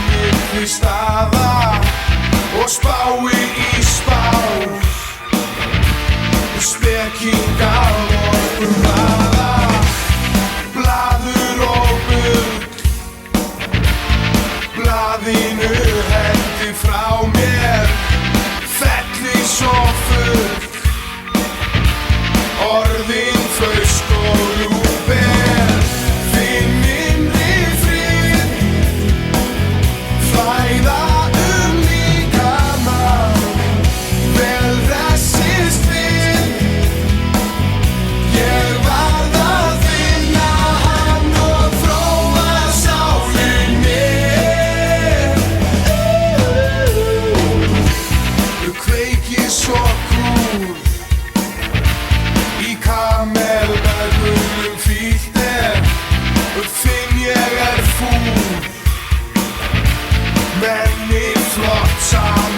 milli staða og spái í spár. Spekingar morgunblaða, blaður og bull. Blaðinu hendi frá mér, felli svo full. Orðin flausk og ljúber, finn innri frið. Flæða líkama, vel resist við. Ég varð að finna hann og þróa sálinni. Kveiki svo kúl í kamelveggnum fílt finn ég fúl. Menni flott sam